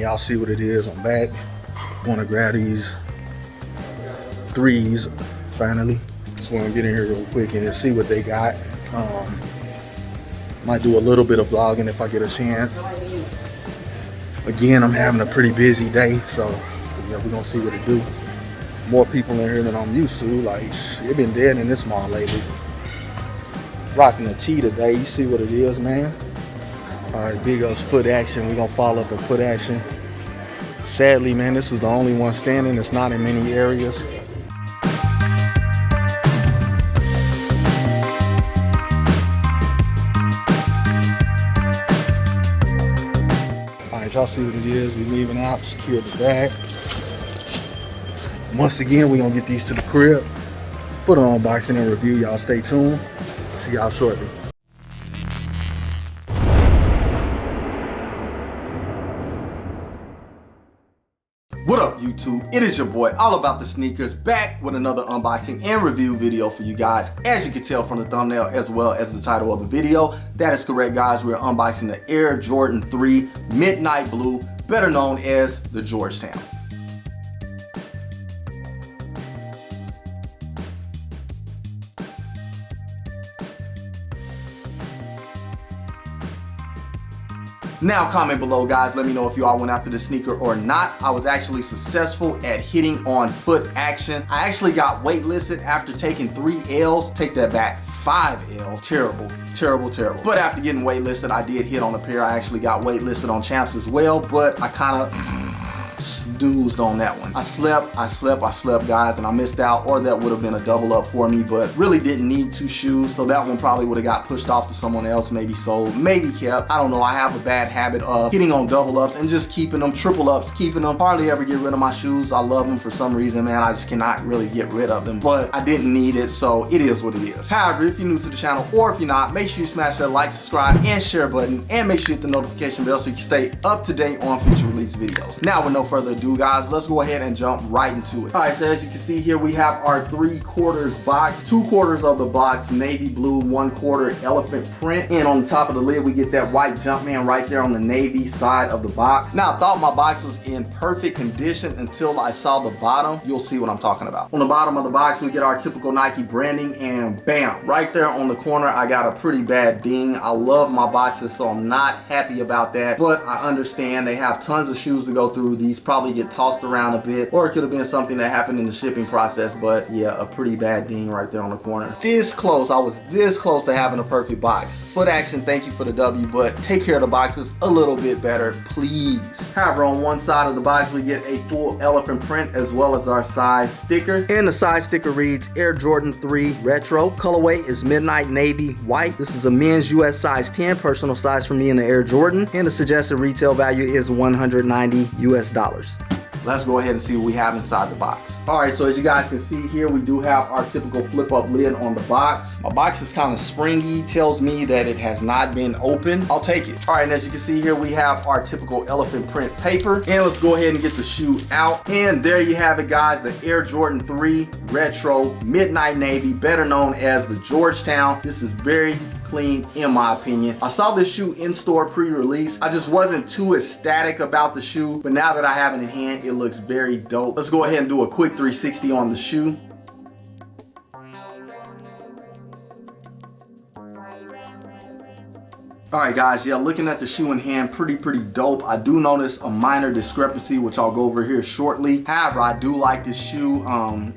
y'all see what it is. I'm back. Want to grab these threes finally. Just want to get in here real quick and see what they got. Might do a little bit of vlogging if I get a chance. Again, I'm having a pretty busy day, so yeah, we're gonna see what it do. More people in here than I'm used to. Like, it been dead in this mall lately. Rocking a tee today. You see what it is, man. All right, big ups foot action. We're gonna follow up in foot action. Sadly, man, this is the only one standing. It's not in many areas. All right, y'all see what it is. We leaving out, secure the bag. Once again, we're gonna get these to the crib, put an unboxing and review. Y'all stay tuned. See y'all shortly. What up, YouTube? It is your boy, All About The Sneakerz, back with another unboxing and review video for you guys. As you can tell from the thumbnail as well as the title of the video, that is correct, guys. We're unboxing the Air Jordan 3 Midnight Blue, better known as the Georgetown. Now comment below, guys, let me know if you all went after the sneaker or not. I was actually successful at hitting on foot action. I actually got waitlisted after taking 3 L's. Take that back, 5 L's. Terrible, terrible, terrible. But after getting waitlisted, I did hit on a pair. I actually got waitlisted on Champs as well, but I kind of snoozed on that one. I slept, guys, and I missed out, or that would have been a double up for me, but really didn't need 2 shoes, so that one probably would have got pushed off to someone else, maybe sold, maybe kept. I don't know. I have a bad habit of hitting on double ups and just keeping them, triple ups, keeping them. Hardly ever get rid of my shoes. I love them for some reason, man. I just cannot really get rid of them, but I didn't need it, so it is what it is. However, if you're new to the channel, or if you're not, make sure you smash that like, subscribe, and share button, and make sure you hit the notification bell so you can stay up to date on future release videos. Now, with no further ado, guys, let's go ahead and jump right into it. All right, so as you can see here, we have our 3/4 box. 2/4 of the box, navy blue, 1/4 elephant print. And on the top of the lid, we get that white Jumpman right there on the navy side of the box. Now, I thought my box was in perfect condition until I saw the bottom. You'll see what I'm talking about. On the bottom of the box, we get our typical Nike branding, and bam, right there on the corner, I got a pretty bad ding. I love my boxes, so I'm not happy about that, but I understand they have tons of shoes to go through. These probably get tossed around a bit, or it could have been something that happened in the shipping process, but yeah, a pretty bad ding right there on the corner. This close, I was this close to having a perfect box. Foot action, thank you for the W, but take care of the boxes a little bit better, please. However, on one side of the box, we get a full elephant print as well as our size sticker. And the size sticker reads Air Jordan 3 Retro. Colorway is midnight navy white. This is a men's US size 10, personal size for me in the Air Jordan, and the suggested retail value is $190 US. Let's go ahead and see what we have inside the box. All right, so as you guys can see here, we do have our typical flip up lid on the box. My box is kind of springy, tells me that it has not been opened. I'll take it. All right, and as you can see here, we have our typical elephant print paper. And let's go ahead and get the shoe out. And there you have it, guys, the Air Jordan 3 Retro Midnight Navy, better known as the Georgetown. This is very clean in my opinion. I saw this shoe in store pre-release. I just wasn't too ecstatic about the shoe, but now that I have it in hand, it looks very dope. Let's go ahead and do a quick 360 on the shoe. All right, guys, yeah, looking at the shoe in hand, pretty dope. I do notice a minor discrepancy, which I'll go over here shortly. However, I do like this shoe.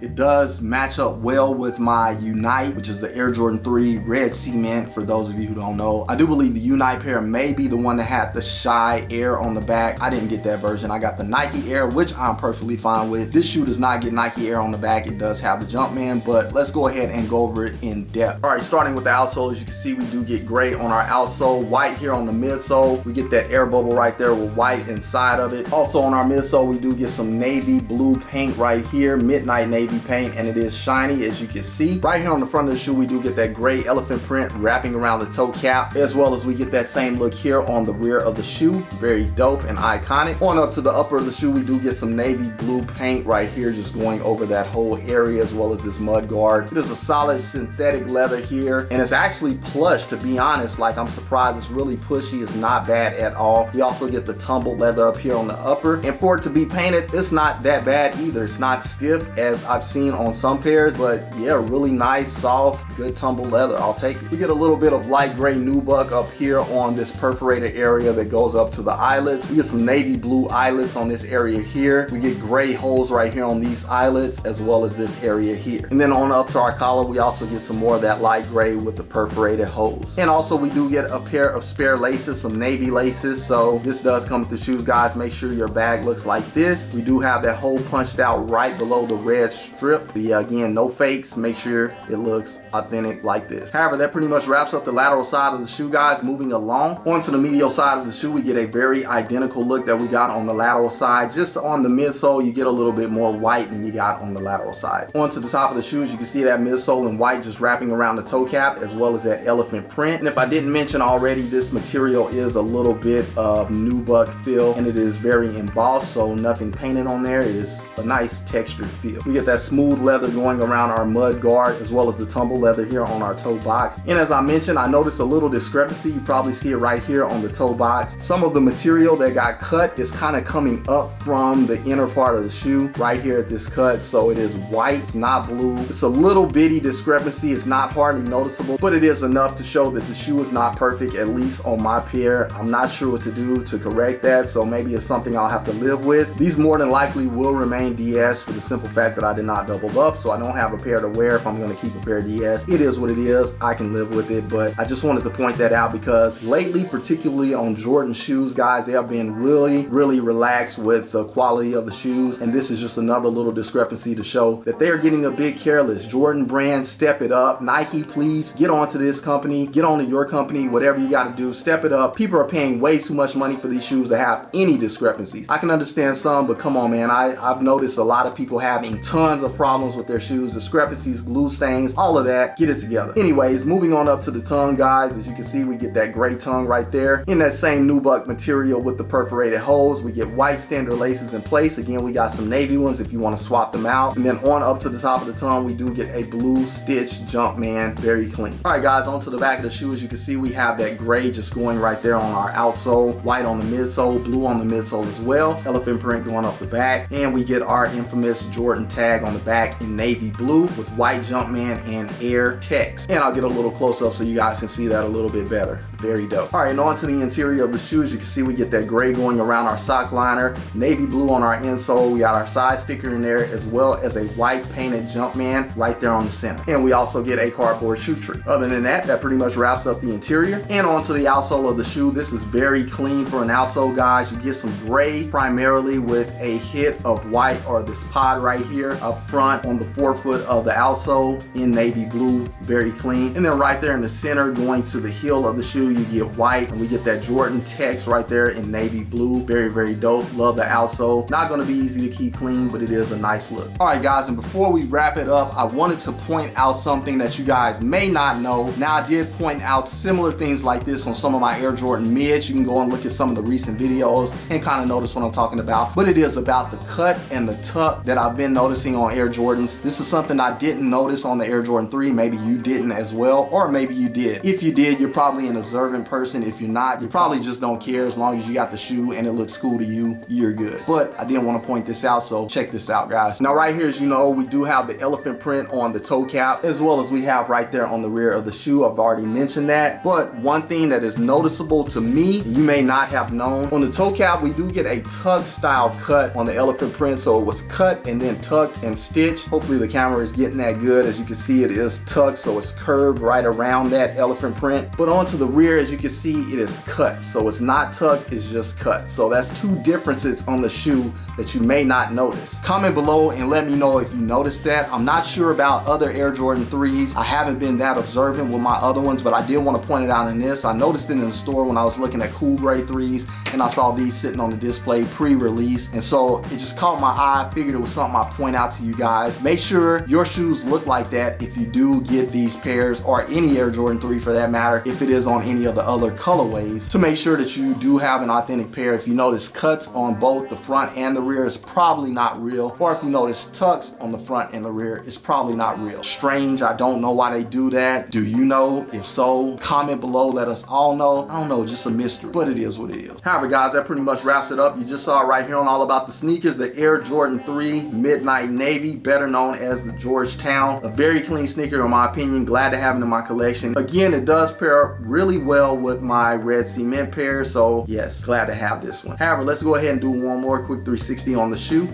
It does match up well with my Unite, which is the Air Jordan 3 red cement, for those of you who don't know. I do believe the Unite pair may be the one that had the Shy Air on the back. I didn't get that version. I got the Nike Air, which I'm perfectly fine with. This shoe does not get Nike Air on the back. It does have the Jumpman, but let's go ahead and go over it in depth. All right, starting with the outsole, as you can see, we do get gray on our outsole, white here on the midsole. We get that air bubble right there with white inside of it. Also on our midsole, we do get some navy blue paint right here, midnight navy paint, and it is shiny, as you can see. Right here on the front of the shoe, we do get that gray elephant print wrapping around the toe cap, as well as we get that same look here on the rear of the shoe. Very dope and iconic. On up to the upper of the shoe, we do get some navy blue paint right here, just going over that whole area, as well as this mud guard. It is a solid synthetic leather here, and it's actually plush, to be honest. Like, I'm surprised guys. It's really pushy. It's not bad at all. We also get the tumbled leather up here on the upper. And for it to be painted, it's not that bad either. It's not stiff as I've seen on some pairs, but yeah, really nice, soft, good tumbled leather. I'll take it. We get a little bit of light gray nubuck up here on this perforated area that goes up to the eyelets. We get some navy blue eyelets on this area here. We get gray holes right here on these eyelets as well as this area here. And then on up to our collar, we also get some more of that light gray with the perforated holes. And also we do get a pair of spare laces, some navy laces. So this does come with the shoes, guys. Make sure your bag looks like this. We do have that hole punched out right below the red strip. But yeah, again, no fakes. Make sure it looks authentic like this. However, that pretty much wraps up the lateral side of the shoe, guys. Moving along onto the medial side of the shoe, we get a very identical look that we got on the lateral side. Just on the midsole, you get a little bit more white than you got on the lateral side. Onto the top of the shoes, you can see that midsole in white just wrapping around the toe cap as well as that elephant print. And if I didn't mention already, this material is a little bit of nubuck feel and it is very embossed, so nothing painted on there. It is a nice textured feel. We get that smooth leather going around our mud guard as well as the tumble leather here on our toe box. And as I mentioned, I noticed a little discrepancy. You probably see it right here on the toe box. Some of the material that got cut is kind of coming up from the inner part of the shoe right here at this cut. So it is white, it's not blue. It's a little bitty discrepancy. It's not hardly noticeable, but it is enough to show that the shoe is not perfect, at least on my pair. I'm not sure what to do to correct that, so maybe it's something I'll have to live with. These more than likely will remain DS for the simple fact that I did not double up, so I don't have a pair to wear if I'm going to keep a pair of DS. It is what it is. I can live with it, but I just wanted to point that out because lately, particularly on Jordan shoes, guys, they have been really relaxed with the quality of the shoes, and this is just another little discrepancy to show that they are getting a bit careless. Jordan brand, step it up. Nike, please get onto this company, get onto your company, whatever you got to do, step it up. People are paying way too much money for these shoes to have any discrepancies. I can understand some, but come on, man. I've noticed a lot of people having tons of problems with their shoes, discrepancies, glue stains, all of that. Get it together. Anyways, moving on up to the tongue, guys. As you can see, we get that gray tongue right there in that same nubuck material with the perforated holes. We get white standard laces in place. Again, we got some navy ones if you want to swap them out. And then on up to the top of the tongue, we do get a blue stitch Jumpman, very clean. All right, guys, onto the back of the shoe. As you can see, we have that gray just going right there on our outsole, white on the midsole, blue on the midsole as well, elephant print going up the back, and we get our infamous Jordan tag on the back in navy blue with white Jumpman and air text. And I'll get a little close up so you guys can see that a little bit better. Very dope. All right, and on to the interior of the shoes. You can see we get that gray going around our sock liner, navy blue on our insole. We got our side sticker in there as well as a white painted Jumpman right there on the center. And we also get a cardboard shoe tree. Other than that, that pretty much wraps up the interior. And onto the outsole of the shoe. This is very clean for an outsole, guys. You get some gray primarily with a hit of white or this pod right here up front on the forefoot of the outsole in navy blue, very clean. And then right there in the center going to the heel of the shoe, you get white, and we get that Jordan text right there in navy blue. Very dope. Love the outsole. Not going to be easy to keep clean, but it is a nice look. All right, guys, and before we wrap it up, I wanted to point out something that you guys may not know. Now, I did point out similar things like this on some of my Air Jordan mids. You can go and look at some of the recent videos and kind of notice what I'm talking about, but it is about the cut and the tuck that I've been noticing on Air Jordans. This is something I didn't notice on the Air Jordan 3. Maybe you didn't as well, or maybe you did. If you did, you're probably an observant person. If you're not, you probably just don't care. As long as you got the shoe and it looks cool to you, you're good. But I didn't want to point this out, so check this out, guys. Now right here, as you know, we do have the elephant print on the toe cap as well as we have right there on the rear of the shoe. I've already mentioned that, but one thing that is noticeable to me, you may not have known, on the toe cap we do get a tuck style cut on the elephant print. So it was cut and then tucked and stitched. Hopefully the camera is getting that good. As you can see, it is tucked, so it's curved right around that elephant print. But onto the rear, as you can see, it is cut, so it's not tucked, it's just cut. So that's two differences on the shoe that you may not notice. Comment below and let me know if you noticed that. I'm not sure about other Air Jordan 3s. I haven't been that observant with my other ones, but I did want to point it out in this. I noticed it in the store when I was looking at cool gray 3s, and I saw these sitting on the display pre-release, and so it just caught my eye. I figured it was something I'd point out to you guys. Make sure your shoes look like that if you do get these pairs, or any Air Jordan 3 for that matter, if it is on any of the other colorways, to make sure that you do have an authentic pair. If you notice cuts on both the front and the rear, it's probably not real. Or if you notice tucks on the front and the rear, it's probably not real. Strange. I don't know why they do that. Do you know? If so, comment below. Let let us all know. I don't know, just a mystery, but it is what it is. However, guys, that pretty much wraps it up. You just saw it right here on All About the Sneakers, the Air Jordan 3 Midnight Navy, better known as the Georgetown. A very clean sneaker in my opinion. Glad to have it in my collection. Again, it does pair really well with my red cement pair, so yes, glad to have this one. However, let's go ahead and do one more quick 360 on the shoe.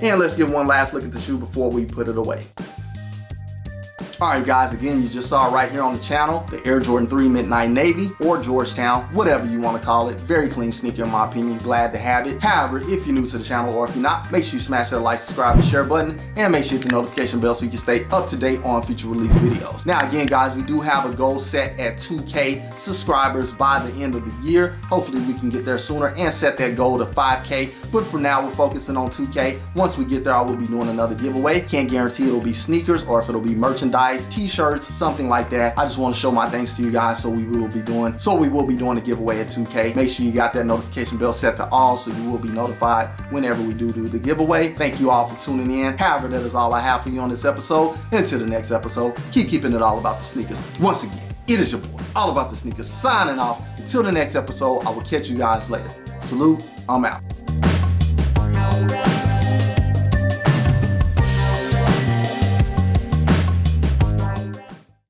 And let's give one last look at the shoe before we put it away. Alright guys, again, you just saw it right here on the channel, the Air Jordan 3 Midnight Navy, or Georgetown, whatever you want to call it. Very clean sneaker in my opinion, glad to have it. However, if you're new to the channel or if you're not, make sure you smash that like, subscribe, and share button, and make sure you hit the notification bell so you can stay up to date on future release videos. Now again guys, we do have a goal set at 2K subscribers by the end of the year. Hopefully we can get there sooner and set that goal to 5K, but for now we're focusing on 2K. Once we get there, I will be doing another giveaway. Can't guarantee it'll be sneakers or if it'll be merchandise, t-shirts, something like that. I just want to show my thanks to you guys, so we will be doing a giveaway at 2K. Make sure you got that notification bell set to all so you will be notified whenever we do the giveaway. Thank you all for tuning in. However, that is all I have for you on this episode. Until the next episode, keep keeping it all about the sneakers. Once again, it is your boy, All About the Sneakers, signing off. Until the next episode, I will catch you guys later. Salute, I'm out.